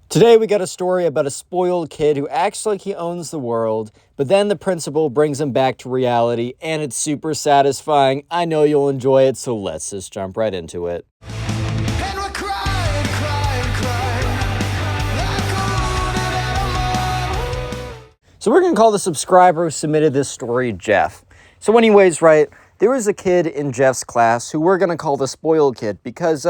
Today we got a story about a spoiled kid who acts like he owns the world, but then the principal brings him back to reality, and it's super satisfying. I know you'll enjoy it, so let's just jump right into it. And we're crying, crying, crying like a wounded animal. So we're going to call the subscriber who submitted this story Jeff. So anyways, right, there was a kid in Jeff's class who we're going to call the spoiled kid because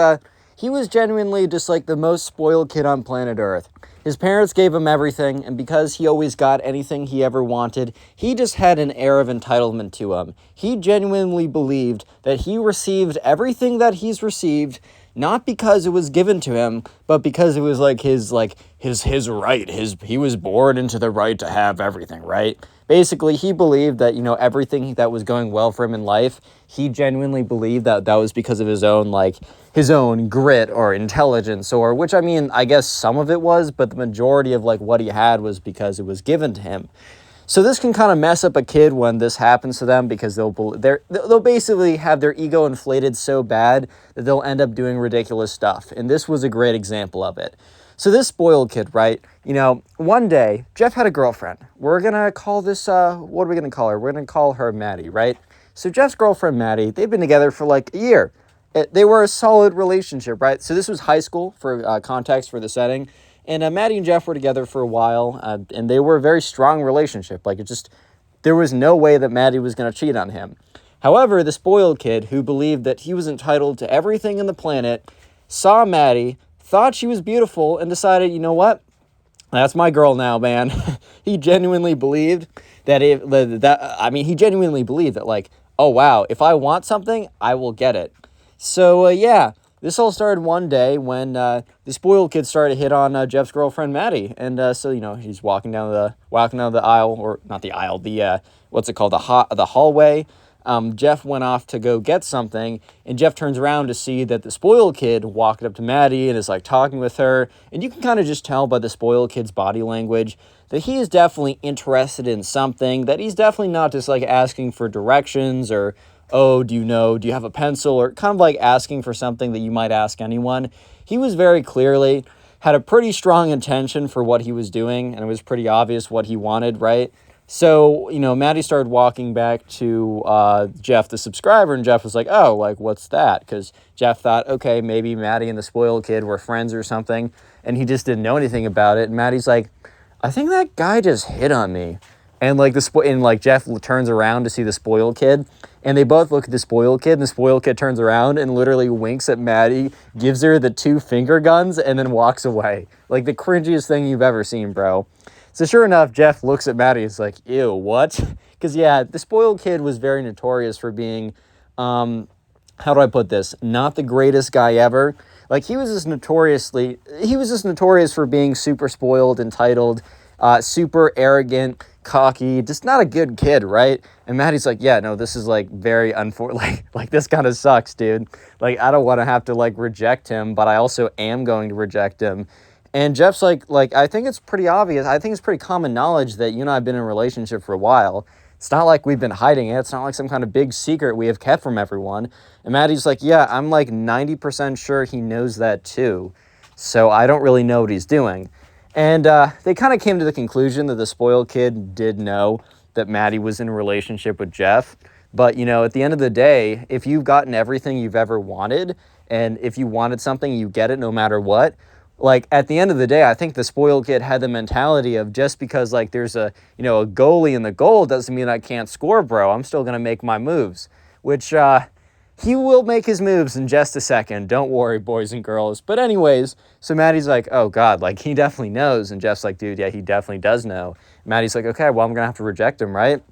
he was genuinely just like the most spoiled kid on planet Earth. His parents gave him everything, and because he always got anything he ever wanted, he just had an air of entitlement to him. He genuinely believed that he received everything that he's received, not because it was given to him, but because it was his right. He was born into the right to have everything, right? Basically, he believed that, everything that was going well for him in life, he genuinely believed that was because of his own grit or intelligence, or which, I guess some of it was, but the majority of what he had was because it was given to him. So this can kind of mess up a kid when this happens to them because they'll basically have their ego inflated so bad that they'll end up doing ridiculous stuff. And this was a great example of it. So this spoiled kid, right? One day, Jeff had a girlfriend. We're going to call this, what are we going to call her? We're going to call her Maddie, right? So Jeff's girlfriend, Maddie, they've been together for a year. They were a solid relationship, right? So this was high school for context for the setting. And Maddie and Jeff were together for a while, and they were a very strong relationship. There was no way that Maddie was going to cheat on him. However, the spoiled kid who believed that he was entitled to everything on the planet saw Maddie, thought she was beautiful, and decided, you know what? That's my girl now, man. He genuinely believed that oh wow, if I want something, I will get it. So this all started one day when the spoiled kid started to hit on Jeff's girlfriend Maddie, and he's walking down the aisle, or not the aisle, the the hallway. Jeff went off to go get something, and Jeff turns around to see that the spoiled kid walked up to Maddie and is talking with her, and you can kind of just tell by the spoiled kid's body language that he is definitely interested in something, that he's definitely not just asking for directions or, oh, do you have a pencil, or kind of asking for something that you might ask anyone. He was very clearly had a pretty strong intention for what he was doing, and it was pretty obvious what he wanted, right? So, Maddie started walking back to Jeff, the subscriber, and Jeff was like, oh, what's that? Because Jeff thought, okay, maybe Maddie and the spoiled kid were friends or something, and he just didn't know anything about it. And Maddie's like, I think that guy just hit on me. And Jeff turns around to see the spoiled kid, and they both look at the spoiled kid, and the spoiled kid turns around and literally winks at Maddie, gives her the 2 finger guns, and then walks away. The cringiest thing you've ever seen, bro. So sure enough, Jeff looks at Maddie and is like, ew, what? Because the spoiled kid was very notorious for being, how do I put this? Not the greatest guy ever. He was just notorious for being super spoiled, entitled, super arrogant, cocky, just not a good kid, right? And Maddie's like, yeah, no, this is very unfortunate. This kind of sucks, dude. I don't want to have to reject him, but I also am going to reject him. And Jeff's I think it's pretty obvious. I think it's pretty common knowledge that you and I have been in a relationship for a while. It's not like we've been hiding it. It's not like some kind of big secret we have kept from everyone. And Maddie's like, yeah, I'm 90% sure he knows that too. So I don't really know what he's doing. And they kind of came to the conclusion that the spoiled kid did know that Maddie was in a relationship with Jeff. But, at the end of the day, if you've gotten everything you've ever wanted, and if you wanted something, you get it no matter what, at the end of the day, I think the spoiled kid had the mentality of just because, there's a goalie in the goal doesn't mean I can't score, bro. I'm still going to make my moves, which he will make his moves in just a second. Don't worry, boys and girls. But anyways, so Maddie's like, oh, God, he definitely knows. And Jeff's like, dude, yeah, he definitely does know. Maddie's like, okay, well, I'm going to have to reject him, right?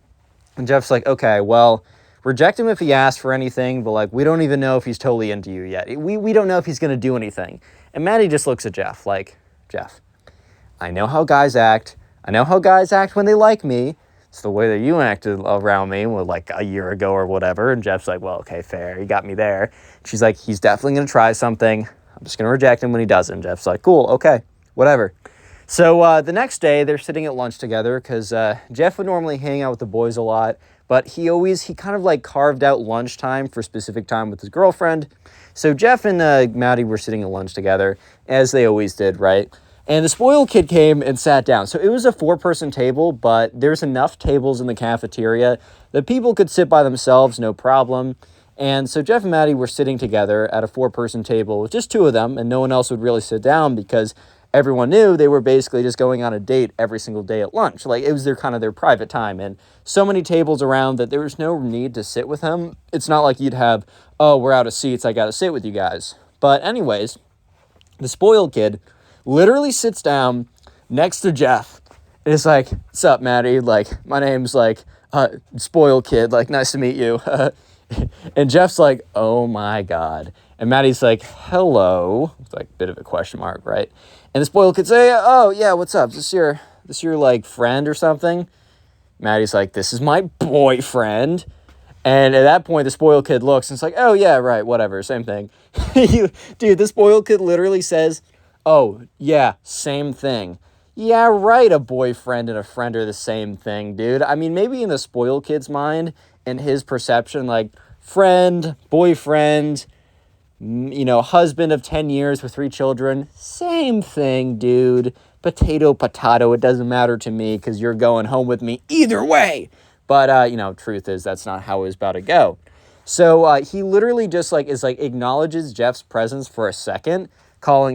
And Jeff's like, okay, well, reject him if he asks for anything, but we don't even know if he's totally into you yet. We don't know if he's going to do anything. And Maddie just looks at Jeff Jeff, I know how guys act. I know how guys act when they like me. It's the way that you acted around me a year ago or whatever. And Jeff's like, well, okay, fair. You got me there. She's like, he's definitely going to try something. I'm just going to reject him when he doesn't. Jeff's like, cool, okay, whatever. So the next day, they're sitting at lunch together because Jeff would normally hang out with the boys a lot, but he kind of carved out lunchtime for specific time with his girlfriend. So Jeff and Maddie were sitting at lunch together, as they always did, right? And the spoiled kid came and sat down. So it was a 4-person table, but there's enough tables in the cafeteria that people could sit by themselves, no problem. And so Jeff and Maddie were sitting together at a 4-person table with just 2 of them, and no one else would really sit down because everyone knew they were basically just going on a date every single day at lunch. Like, it was their private time, and so many tables around that there was no need to sit with him. It's not like you'd have, oh, we're out of seats, I gotta sit with you guys. But anyways, the spoiled kid literally sits down next to Jeff. And it's like, what's up, Maddie? Like, my name's like, spoiled kid. Like, nice to meet you. And Jeff's like, oh my God. And Maddie's like, hello. It's like a bit of a question mark, right? And the spoiled kid say, oh yeah, what's up? Is this your like friend or something? Maddie's like, this is my boyfriend. And at that point, the spoiled kid looks and it's like, oh yeah, right, whatever, same thing. Dude, the spoiled kid literally says, oh, yeah, same thing. Yeah, right, a boyfriend and a friend are the same thing, dude. I mean, maybe in the spoiled kid's mind and his perception, like, friend, boyfriend, husband of 10 years with 3 children, same thing, dude. Potato, potato, it doesn't matter to me because you're going home with me either way. But, truth is that's not how it was about to go. So he literally just, acknowledges Jeff's presence for a second,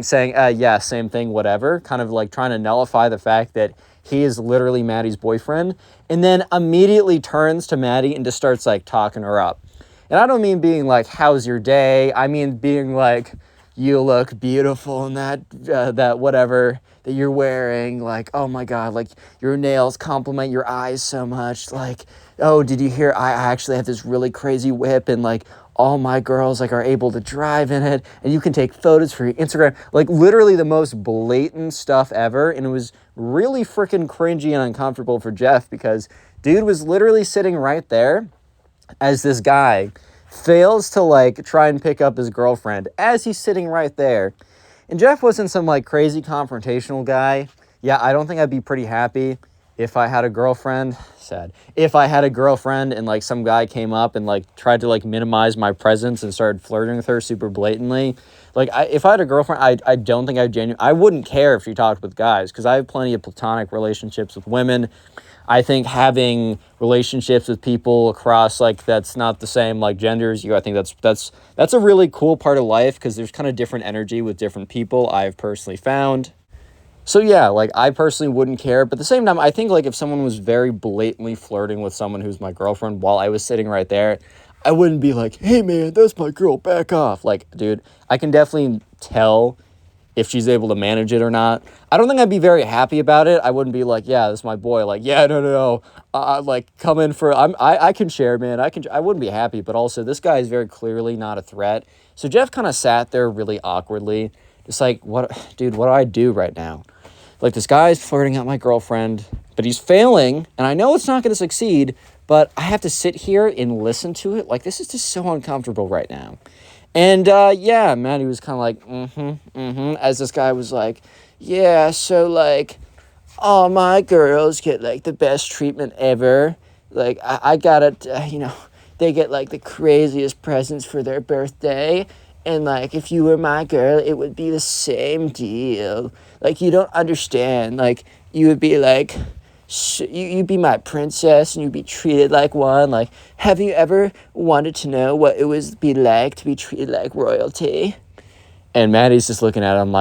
saying, yeah, same thing, whatever, kind of like trying to nullify the fact that he is literally Maddie's boyfriend, and then immediately turns to Maddie and just starts, talking her up. And I don't mean being like, how's your day? I mean being like, you look beautiful in that whatever that you're wearing. Like, oh my God, like your nails complement your eyes so much. Like, oh, did you hear? I actually have this really crazy whip and like all my girls are able to drive in it and you can take photos for your Instagram. Like literally the most blatant stuff ever. And it was really freaking cringy and uncomfortable for Jeff because dude was literally sitting right there as this guy fails to try and pick up his girlfriend as he's sitting right there. And Jeff wasn't some crazy confrontational guy. Yeah, I don't think I'd be pretty happy if I had a girlfriend. Sad. If I had a girlfriend and some guy came up and tried to minimize my presence and started flirting with her super blatantly. If I had a girlfriend, I don't think I wouldn't care if she talked with guys because I have plenty of platonic relationships with women. I think having relationships with people across that's not the same gender as you, I think that's a really cool part of life because there's kind of different energy with different people I've personally found. So yeah, I personally wouldn't care, but at the same time, I think if someone was very blatantly flirting with someone who's my girlfriend while I was sitting right there, I wouldn't be like, hey man, that's my girl, back off. Dude, I can definitely tell if she's able to manage it or not. I don't think I'd be very happy about it. I wouldn't be like, yeah, this is my boy. Yeah, no. Come in for, I can share, man. I wouldn't be happy, but also this guy is very clearly not a threat. So Jeff kind of sat there really awkwardly. Just what, dude, what do I do right now? This guy's flirting at my girlfriend, but he's failing, and I know it's not going to succeed, but I have to sit here and listen to it. This is just so uncomfortable right now. And, yeah, Maddie was kind of as this guy was yeah, so, all my girls get, the best treatment ever. I got it, they get, the craziest presents for their birthday. And, if you were my girl, it would be the same deal. You don't understand. You would be, you'd be my princess and you'd be treated like one. Have you ever wanted to know what it would be like to be treated like royalty? And Maddie's just looking at him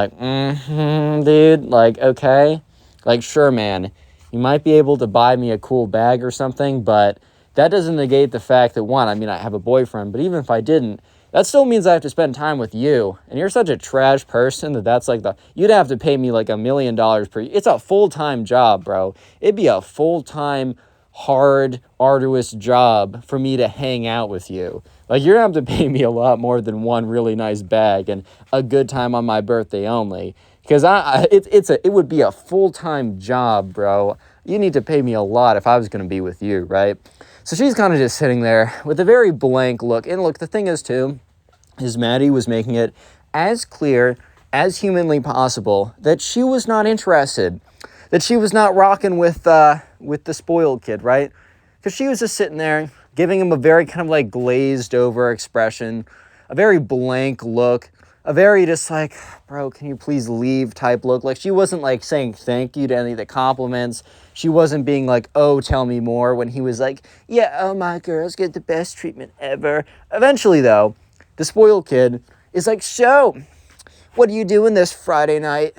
dude. Okay. Sure, man. You might be able to buy me a cool bag or something, but that doesn't negate the fact that, one, I have a boyfriend, but even if I didn't, that still means I have to spend time with you. And you're such a trash person that's you'd have to pay me $1 million per year. It's a full-time job, bro. It'd be a full-time, hard, arduous job for me to hang out with you. You're gonna have to pay me a lot more than one really nice bag and a good time on my birthday only. Because it would be a full-time job, bro. You need to pay me a lot if I was gonna be with you, right? So she's kind of just sitting there with a very blank look. And look, the thing is, too, is Maddie was making it as clear as humanly possible that she was not interested, that she was not rocking with the spoiled kid, right? Because she was just sitting there giving him a very kind of glazed over expression, a very blank look, a very just like, bro, can you please leave type look. Like, she wasn't like saying thank you to any of the compliments. She wasn't being like, oh, tell me more, when he was like, yeah, oh, my girls get the best treatment ever. Eventually, though, the spoiled kid is like, so, what are you doing this Friday night?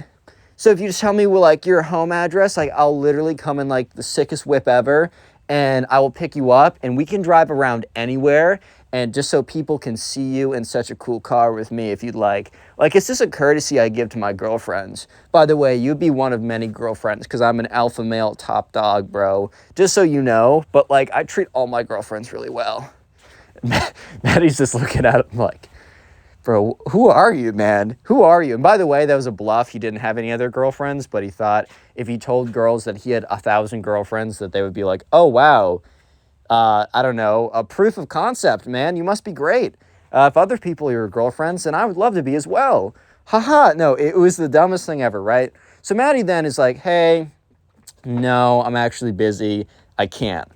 So if you just tell me, well, like, your home address, like, I'll literally come in like the sickest whip ever, and I will pick you up, and we can drive around anywhere, and just so people can see you in such a cool car with me if you'd like. Like, it's just a courtesy I give to my girlfriends. By the way, you'd be one of many girlfriends, because I'm an alpha male top dog, bro. Just so you know, but, like, I treat all my girlfriends really well. Maddie's just looking at him like, bro, who are you, man? Who are you? And by the way, that was a bluff. He didn't have any other girlfriends, but he thought if he told girls that he had 1,000 girlfriends, that they would be like, oh, wow, I don't know, a proof of concept, man. You must be great. If other people are your girlfriends, then I would love to be as well. Haha. No, it was the dumbest thing ever, right? So Maddie then is like, hey, no, I'm actually busy. I can't.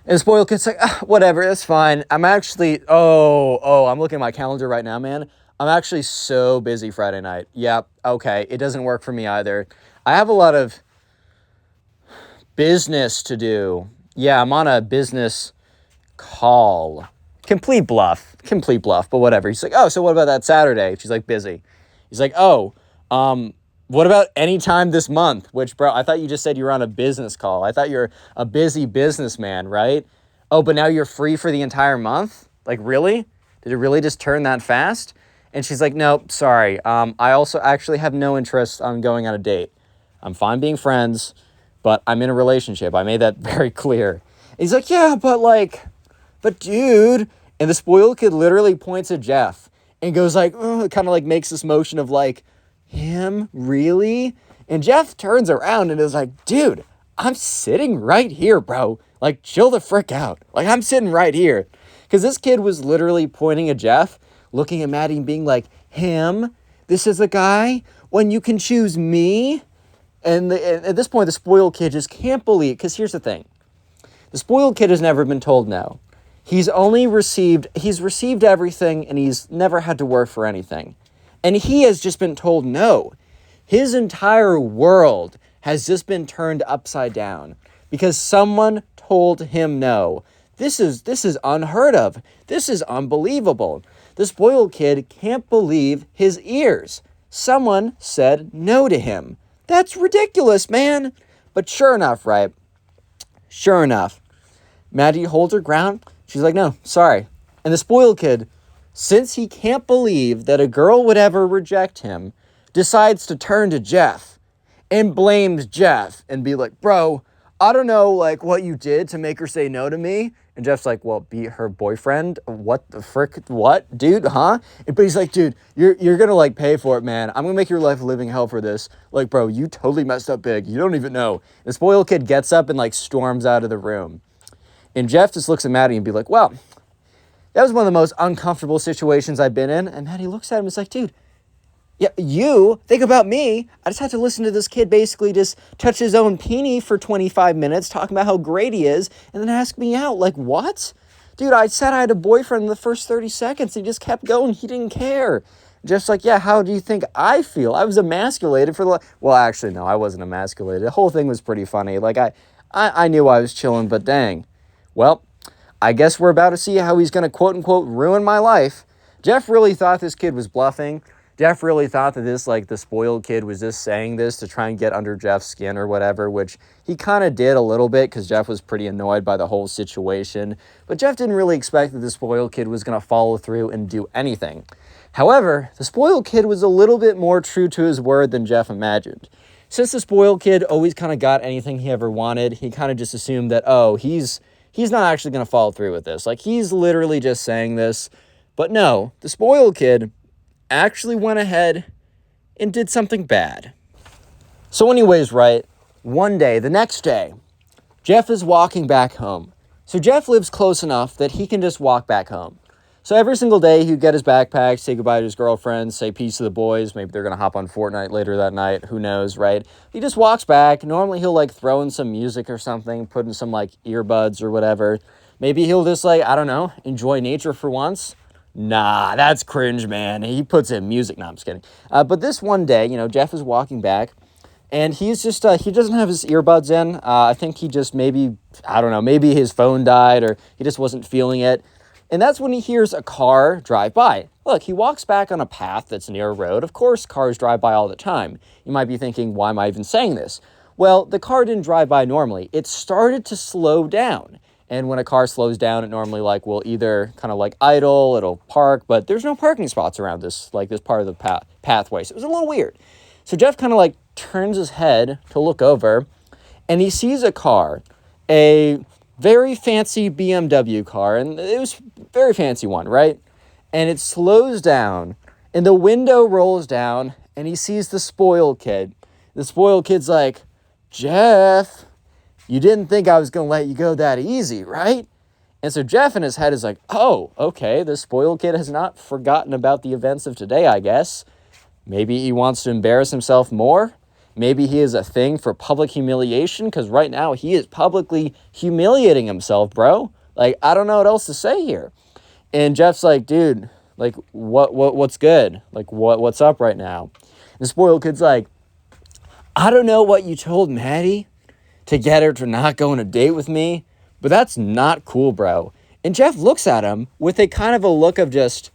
And the spoiled kid's like, whatever, that's fine. I'm actually, I'm looking at my calendar right now, man. I'm actually so busy Friday night. Yep, okay, it doesn't work for me either. I have a lot of business to do. Yeah, I'm on a business call. Complete bluff, but whatever. He's like, oh, so what about that Saturday? She's like, busy. He's like, oh, what about any time this month? Which, bro, I thought you just said you were on a business call. I thought you're a busy businessman, right? Oh, but now you're free for the entire month? Like, really? Did it really just turn that fast? And she's like, nope, sorry. I also actually have no interest on going on a date. I'm fine being friends, but I'm in a relationship. I made that very clear. And he's like, yeah, but dude. And the spoiled kid literally points at Jeff and goes like, kind of like makes this motion of like, him? Really? And Jeff turns around and is like, dude, I'm sitting right here, bro. Like, chill the frick out. Like, I'm sitting right here. Because this kid was literally pointing at Jeff, looking at Maddie and being like, him? This is the guy? When you can choose me? And at this point, the spoiled kid just can't believe, because here's the thing. The spoiled kid has never been told no. He's received everything, and he's never had to work for anything. And he has just been told no. His entire world has just been turned upside down because someone told him no. This is unheard of. This is unbelievable. The spoiled kid can't believe his ears. Someone said no to him. That's ridiculous, man. But sure enough, right? Sure enough, Maddie holds her ground. She's like, no, sorry. And the spoiled kid, since he can't believe that a girl would ever reject him, decides to turn to Jeff and blames Jeff and be like, bro, I don't know, like, what you did to make her say no to me. And Jeff's like, well, be her boyfriend? What the frick? What? Dude, huh? But he's like, dude, you're gonna, like, pay for it, man. I'm gonna make your life a living hell for this. Like, bro, you totally messed up big. You don't even know. The spoiled kid gets up and, like, storms out of the room. And Jeff just looks at Maddie and be like, well, that was one of the most uncomfortable situations I've been in. And Maddie looks at him and is like, dude, yeah, you think about me. I just had to listen to this kid basically just touch his own peenie for 25 minutes, talking about how great he is, and then ask me out. Like, what? Dude, I said I had a boyfriend in the first 30 seconds. He just kept going. He didn't care. Just like, yeah, how do you think I feel? I was emasculated for the... Well, actually, no, I wasn't emasculated. The whole thing was pretty funny. Like, I knew I was chilling, but dang. Well, I guess we're about to see how he's going to quote-unquote ruin my life. Jeff really thought this kid was bluffing. Jeff really thought that this, like, the spoiled kid was just saying this to try and get under Jeff's skin or whatever, which he kind of did a little bit because Jeff was pretty annoyed by the whole situation. But Jeff didn't really expect that the spoiled kid was going to follow through and do anything. However, the spoiled kid was a little bit more true to his word than Jeff imagined. Since the spoiled kid always kind of got anything he ever wanted, he kind of just assumed that, oh, he's not actually going to follow through with this. Like, he's literally just saying this. But no, the spoiled kid actually went ahead and did something bad. So anyways, right, one day, the next day, Jeff is walking back home. So Jeff lives close enough that he can just walk back home. So every single day, he'd get his backpack, say goodbye to his girlfriend, say peace to the boys. Maybe they're going to hop on Fortnite later that night. Who knows, right? He just walks back. Normally, he'll, like, throw in some music or something, put in some, like, earbuds or whatever. Maybe he'll just, like, I don't know, enjoy nature for once. Nah, that's cringe, man. He puts in music. No, I'm just kidding. But this one day, Jeff is walking back, and he's just, he doesn't have his earbuds in. I think he just maybe, I don't know, maybe his phone died or he just wasn't feeling it. And that's when he hears a car drive by. Look, he walks back on a path that's near a road. Of course, cars drive by all the time. You might be thinking, why am I even saying this? Well, the car didn't drive by normally. It started to slow down. And when a car slows down, it normally will either kind of idle, it'll park, but there's no parking spots around this part of the pathway. So it was a little weird. So Jeff kind of turns his head to look over, and he sees a car, a very fancy BMW car, and it was a very fancy one, right? And it slows down, and the window rolls down, and he sees the spoiled kid. The spoiled kid's like, Jeff, you didn't think I was going to let you go that easy, right? And so Jeff in his head is like, oh, okay, the spoiled kid has not forgotten about the events of today, I guess. Maybe he wants to embarrass himself more. Maybe he has a thing for public humiliation, because right now he is publicly humiliating himself, bro. I don't know what else to say here. And Jeff's like, dude, what's good? What's up right now? And the spoiled kid's like, I don't know what you told Maddie to get her to not go on a date with me, but that's not cool, bro. And Jeff looks at him with a kind of a look of just,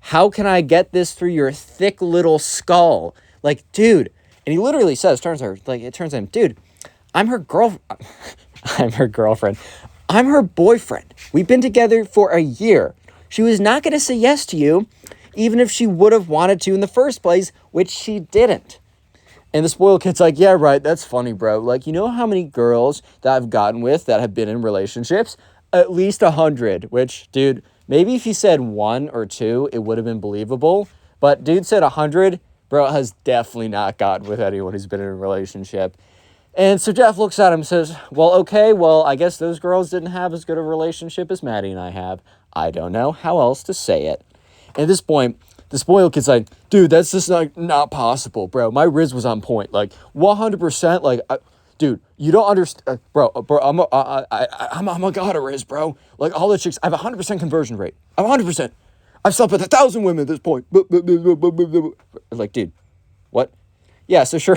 how can I get this through your thick little skull? Dude. And he literally says, turns to him, dude, I'm her girlfriend. I'm her boyfriend. We've been together for a year. She was not going to say yes to you, even if she would have wanted to in the first place, which she didn't. And the spoiled kid's like, yeah, right, that's funny, bro. You know how many girls that I've gotten with that have been in relationships? At least 100, which, dude, maybe if he said 1 or 2, it would have been believable. But dude said 100, bro has definitely not gotten with anyone who's been in a relationship. And so Jeff looks at him and says, well, okay, I guess those girls didn't have as good a relationship as Maddie and I have. I don't know how else to say it. And at this point, the spoiled kid's like, dude, that's just not possible, bro. My Riz was on point, 100%. Dude, you don't understand, bro. I'm a god of Riz, bro. All the chicks, I have 100% conversion rate. I'm 100%. I've slept with 1,000 women at this point. Dude, what? Yeah, so sure.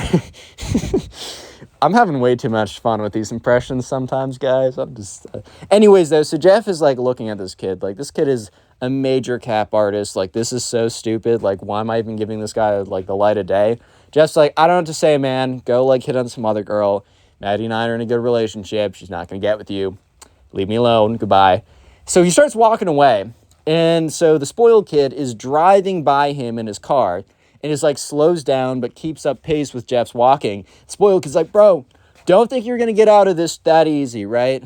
I'm having way too much fun with these impressions sometimes, guys. I'm just... Anyways, though, so Jeff is, looking at this kid. This kid is a major cap artist. This is so stupid. Why am I even giving this guy, the light of day? Jeff's like, I don't know what to say, man. Go, hit on some other girl. Maddie and I are in a good relationship. She's not going to get with you. Leave me alone. Goodbye. So he starts walking away. And so the spoiled kid is driving by him in his car and is slows down but keeps up pace with Jeff's walking. Spoiled kid's like, bro, don't think you're going to get out of this that easy, right?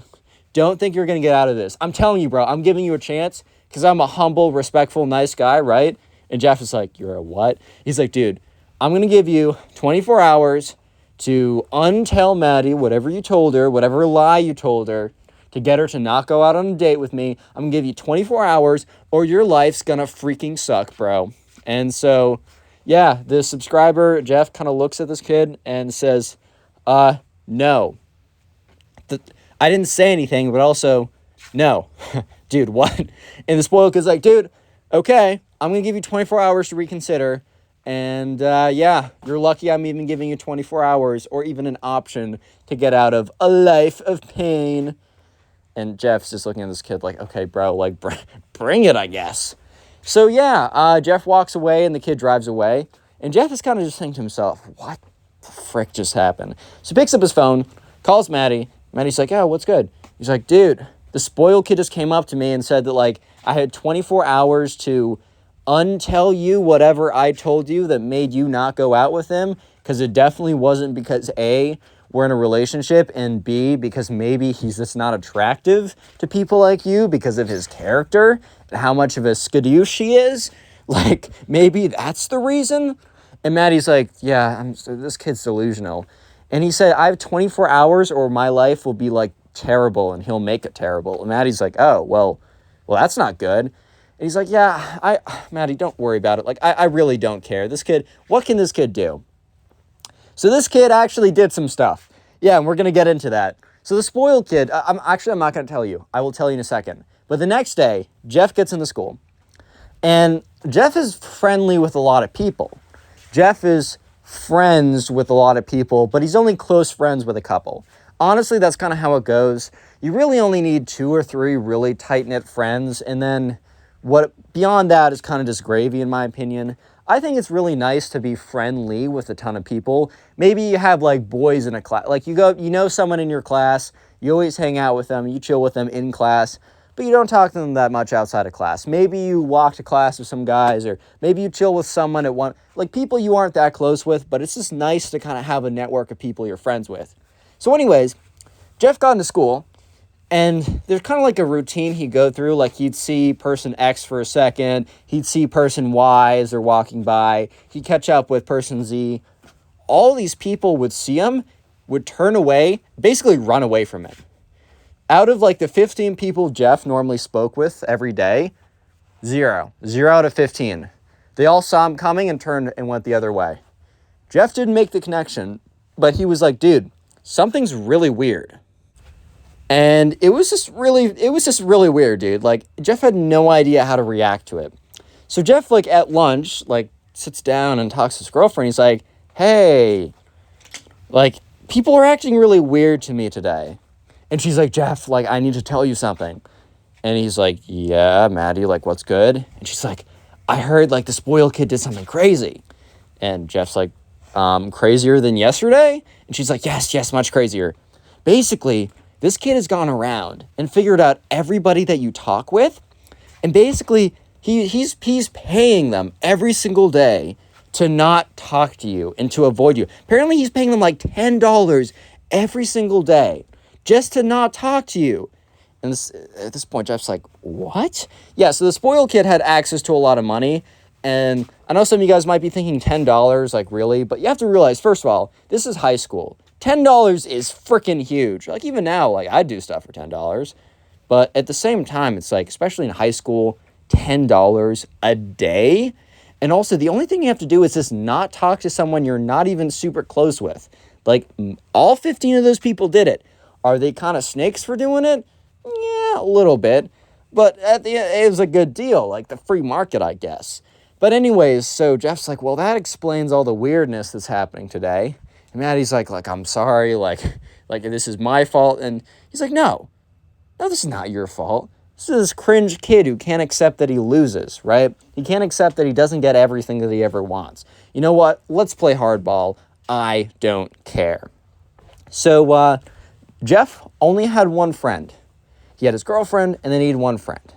Don't think you're going to get out of this. I'm telling you, bro, I'm giving you a chance because I'm a humble, respectful, nice guy, right? And Jeff is like, you're a what? He's like, dude, I'm going to give you 24 hours to untell Maddie whatever you told her, whatever lie you told her, to get her to not go out on a date with me. I'm going to give you 24 hours or your life's going to freaking suck, bro. And so, yeah, the subscriber, Jeff, kind of looks at this kid and says, no. I didn't say anything, but also, no. Dude, what? And the spoiled kid's like, dude, okay, I'm going to give you 24 hours to reconsider. And, yeah, you're lucky I'm even giving you 24 hours or even an option to get out of a life of pain. And Jeff's just looking at this kid like, okay, bro, bring it, I guess. So, yeah, Jeff walks away and the kid drives away. And Jeff is kind of just thinking to himself, what the frick just happened? So he picks up his phone, calls Maddie. Maddie's like, oh, what's good? He's like, dude, the spoiled kid just came up to me and said that, I had 24 hours to untell you whatever I told you that made you not go out with him. Because it definitely wasn't because, A, we're in a relationship, and B, because maybe he's just not attractive to people like you because of his character and how much of a skadoosh he is. Maybe that's the reason. And Maddie's like, yeah, this kid's delusional. And he said, I have 24 hours or my life will be, terrible, and he'll make it terrible. And Maddie's like, oh, well, that's not good. And he's like, yeah, Maddie, don't worry about it. I really don't care. This kid, what can this kid do? So this kid actually did some stuff. Yeah, and we're going to get into that. So the spoiled kid, I'm not going to tell you. I will tell you in a second. But the next day, Jeff gets into school. And Jeff is friendly with a lot of people. Jeff is friends with a lot of people, but he's only close friends with a couple. Honestly, that's kind of how it goes. You really only need 2 or 3 really tight-knit friends, and then what beyond that is kind of just gravy, in my opinion. I think it's really nice to be friendly with a ton of people. Maybe you have like boys in a class, like you know someone in your class, you always hang out with them, you chill with them in class, but you don't talk to them that much outside of class. Maybe you walk to class with some guys, or maybe you chill with someone at one, like people you aren't that close with, but it's just nice to kind of have a network of people you're friends with. So anyways, Jeff got into school, and there's kind of like a routine he'd go through. Like he'd see person X for a second, he'd see person Y as they're walking by, he'd catch up with person Z. All these people would see him, would turn away, basically run away from him. Out of like the 15 people Jeff normally spoke with every day, 0 out of 15. They all saw him coming and turned and went the other way. Jeff didn't make the connection, but he was like, dude, something's really weird. And it was just really weird, dude. Like, Jeff had no idea how to react to it. So Jeff, like, at lunch, like, sits down and talks to his girlfriend. He's like, hey, like, people are acting really weird to me today. And she's like, Jeff, like, I need to tell you something. And he's like, yeah, Maddie, like, what's good? And she's like, I heard, like, the spoiled kid did something crazy. And Jeff's like, crazier than yesterday? And she's like, yes, much crazier. Basically, this kid has gone around and figured out everybody that you talk with, and basically he's paying them every single day to not talk to you and to avoid you. Apparently he's paying them like $10 every single day just to not talk to you. And at this point, Jeff's like, what? Yeah, so the spoiled kid had access to a lot of money, and I know some of you guys might be thinking $10, like really, but you have to realize, first of all, this is high school. $10 is freaking huge. Like even now, like I do stuff for $10, but at the same time, it's like, especially in high school, $10 a day. And also the only thing you have to do is just not talk to someone you're not even super close with. Like all 15 of those people did it. Are they kind of snakes for doing it? Yeah, a little bit, but at the end, it was a good deal, like the free market, I guess. But anyways, so Jeff's like, well, that explains all the weirdness that's happening today. And Maddie's like, I'm sorry, like this is my fault. And he's like, no, this is not your fault. This is this cringe kid who can't accept that he loses, right? He can't accept that he doesn't get everything that he ever wants. You know what? Let's play hardball. I don't care. So Jeff only had one friend. He had his girlfriend, and then he had one friend.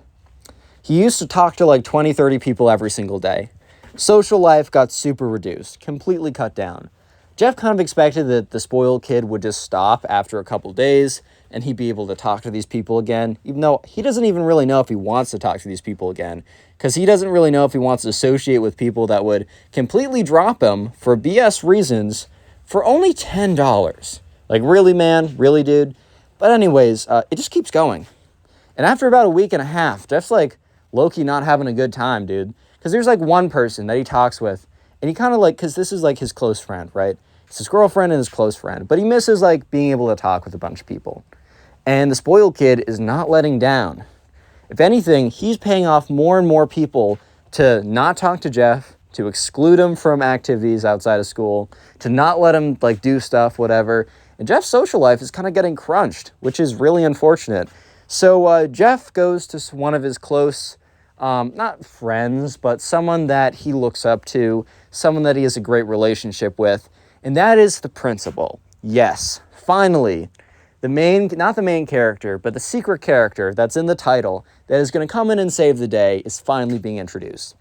He used to talk to like 20, 30 people every single day. Social life got super reduced, completely cut down. Jeff kind of expected that the spoiled kid would just stop after a couple days and he'd be able to talk to these people again, even though he doesn't even really know if he wants to talk to these people again, because he doesn't really know if he wants to associate with people that would completely drop him for BS reasons for only $10. Like, really, man? Really, dude? But anyways, it just keeps going. And after about a week and a half, Jeff's like low-key not having a good time, dude. Because there's like one person that he talks with, and he kind of like, because this is like his close friend, right? It's his girlfriend and his close friend, but he misses like being able to talk with a bunch of people. And the spoiled kid is not letting down. If anything, he's paying off more and more people to not talk to Jeff, to exclude him from activities outside of school, to not let him like do stuff, whatever. And Jeff's social life is kind of getting crunched, which is really unfortunate. So Jeff goes to one of his close, not friends, but someone that he looks up to, someone that he has a great relationship with, and that is the principal. Yes, finally, not the main character, but the secret character that's in the title that is going to come in and save the day is finally being introduced.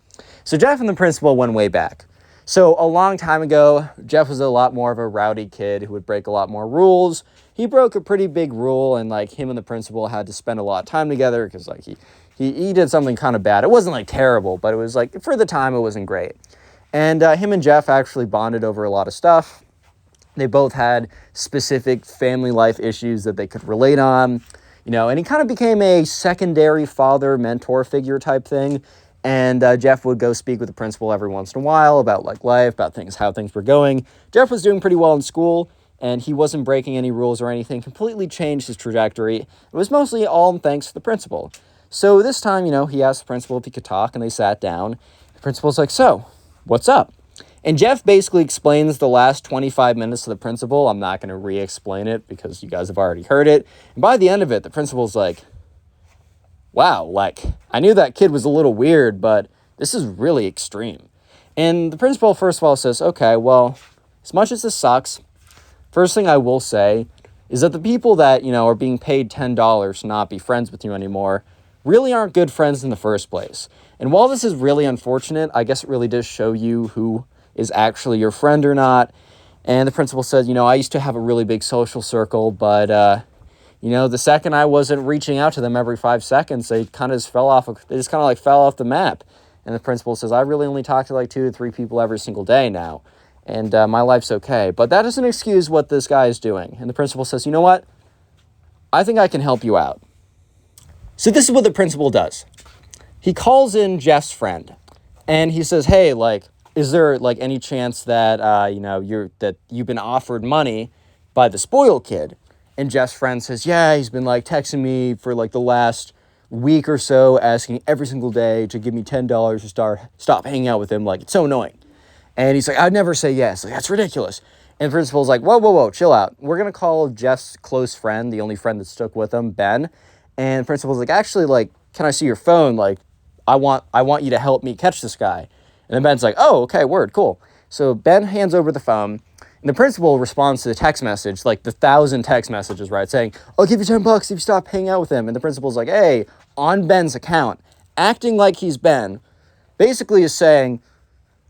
So Jeff and the principal went way back. So a long time ago, Jeff was a lot more of a rowdy kid who would break a lot more rules. He broke a pretty big rule, and like him and the principal had to spend a lot of time together because like he did something kind of bad. It wasn't like terrible, but it was like for the time it wasn't great. And him and Jeff actually bonded over a lot of stuff. They both had specific family life issues that they could relate on, and he kind of became a secondary father mentor figure type thing. And Jeff would go speak with the principal every once in a while about like life, about things, how things were going. Jeff was doing pretty well in school, and he wasn't breaking any rules or anything, completely changed his trajectory. It was mostly all thanks to the principal. So this time, he asked the principal if he could talk, and they sat down. The principal's like, so, what's up? And Jeff basically explains the last 25 minutes to the principal. I'm not going to re-explain it because you guys have already heard it. And by the end of it, the principal's like, wow, like, I knew that kid was a little weird, but this is really extreme. And the principal, first of all, says, okay, well, as much as this sucks, first thing I will say is that the people that, are being paid $10 to not be friends with you anymore really aren't good friends in the first place. And while this is really unfortunate, I guess it really does show you who is actually your friend or not. And the principal says, I used to have a really big social circle, but, the second I wasn't reaching out to them every 5 seconds, they kind of just fell off the map. And the principal says, I really only talk to like 2 to 3 people every single day now. And my life's okay. But that doesn't excuse what this guy is doing. And the principal says, you know what? I think I can help you out. So this is what the principal does. He calls in Jeff's friend. And he says, hey, is there any chance that, you've been offered money by the spoiled kid? And Jeff's friend says, yeah, he's been texting me for the last week or so, asking every single day to give me $10 to stop hanging out with him. It's so annoying. And he's like, I'd never say yes. That's ridiculous. And the principal's like, whoa, chill out. We're going to call Jeff's close friend, the only friend that stuck with him, Ben. And the principal's like, actually, can I see your phone? I want you to help me catch this guy. And then Ben's like, oh, okay, word, cool. So Ben hands over the phone. And the principal responds to the text message, the 1,000 text messages, right, saying, I'll give you $10 if you stop hanging out with him. And the principal's like, hey, on Ben's account, acting like he's Ben, basically is saying,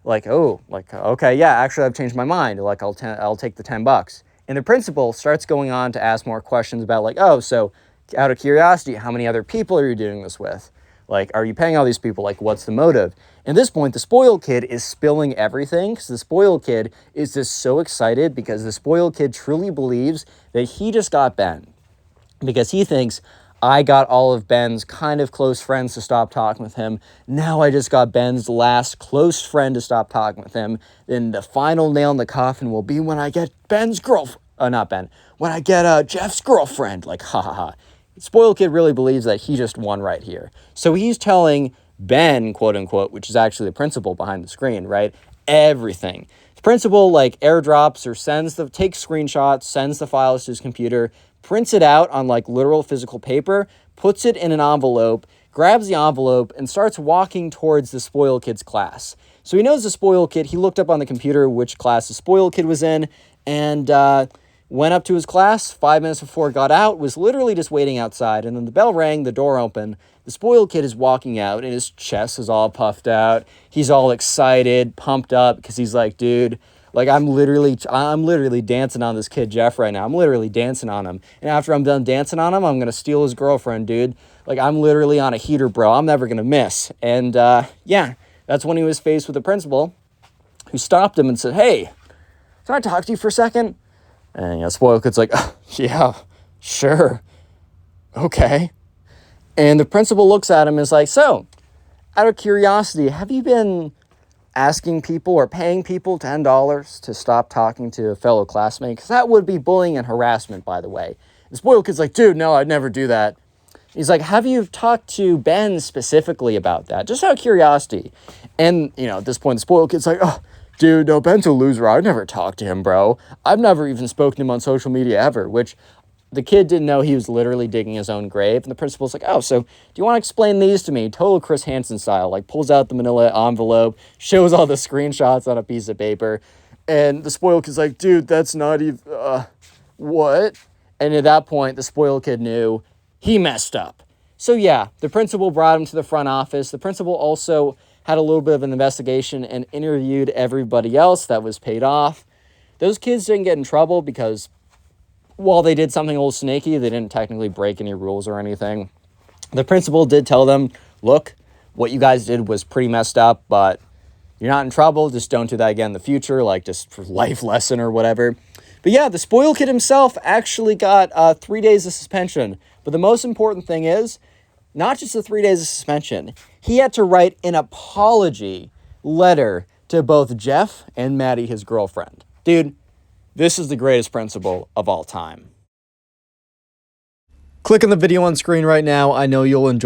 okay, yeah, actually I've changed my mind. I'll take the $10. And the principal starts going on to ask more questions about so out of curiosity, how many other people are you doing this with? Are you paying all these people? What's the motive? At this point, the spoiled kid is spilling everything because the spoiled kid is just so excited because the spoiled kid truly believes that he just got Ben. Because he thinks, I got all of Ben's kind of close friends to stop talking with him. Now I just got Ben's last close friend to stop talking with him. Then the final nail in the coffin will be when I get Ben's girlfriend. Not Ben. When I get Jeff's girlfriend. Ha ha ha. Spoiled kid really believes that he just won right here. So he's telling Ben, quote unquote, which is actually the principal behind the screen, right? Everything. The principal airdrops or takes screenshots, sends the files to his computer, prints it out on literal physical paper, puts it in an envelope, grabs the envelope, and starts walking towards the spoiled kid's class. So he knows the spoiled kid. He looked up on the computer which class the spoiled kid was in, and went up to his class 5 minutes before it got out, was literally just waiting outside, and then the bell rang, the door opened. The spoiled kid is walking out, and his chest is all puffed out. He's all excited, pumped up, because he's like, dude, I'm literally dancing on this kid Jeff right now. I'm literally dancing on him. And after I'm done dancing on him, I'm going to steal his girlfriend, dude. I'm literally on a heater, bro. I'm never going to miss. And, yeah, that's when he was faced with the principal, who stopped him and said, hey, can I talk to you for a second? And, spoiled kid's like, oh, yeah, sure. Okay. And the principal looks at him and is like, so, out of curiosity, have you been asking people or paying people $10 to stop talking to a fellow classmate? Because that would be bullying and harassment, by the way. The spoiled kid's like, dude, no, I'd never do that. He's like, have you talked to Ben specifically about that? Just out of curiosity. And, at this point, the spoiled kid's like, oh, dude, no, Ben's a loser. I'd never talked to him, bro. I've never even spoken to him on social media ever, which the kid didn't know he was literally digging his own grave. And the principal's like, oh, so do you want to explain these to me? Total Chris Hansen style, pulls out the manila envelope, shows all the screenshots on a piece of paper. And the spoiled kid's like, dude, that's not even, what? And at that point, the spoiled kid knew he messed up. So yeah, the principal brought him to the front office. The principal also had a little bit of an investigation and interviewed everybody else that was paid off. Those kids didn't get in trouble because while they did something a little snaky, they didn't technically break any rules or anything. The principal did tell them, look, what you guys did was pretty messed up, but you're not in trouble. Just don't do that again in the future, just for life lesson or whatever. But yeah, the spoiled kid himself actually got 3 days of suspension. But the most important thing is, not just the 3 days of suspension, he had to write an apology letter to both Jeff and Maddie, his girlfriend. Dude, this is the greatest principal of all time. Click on the video on screen right now. I know you'll enjoy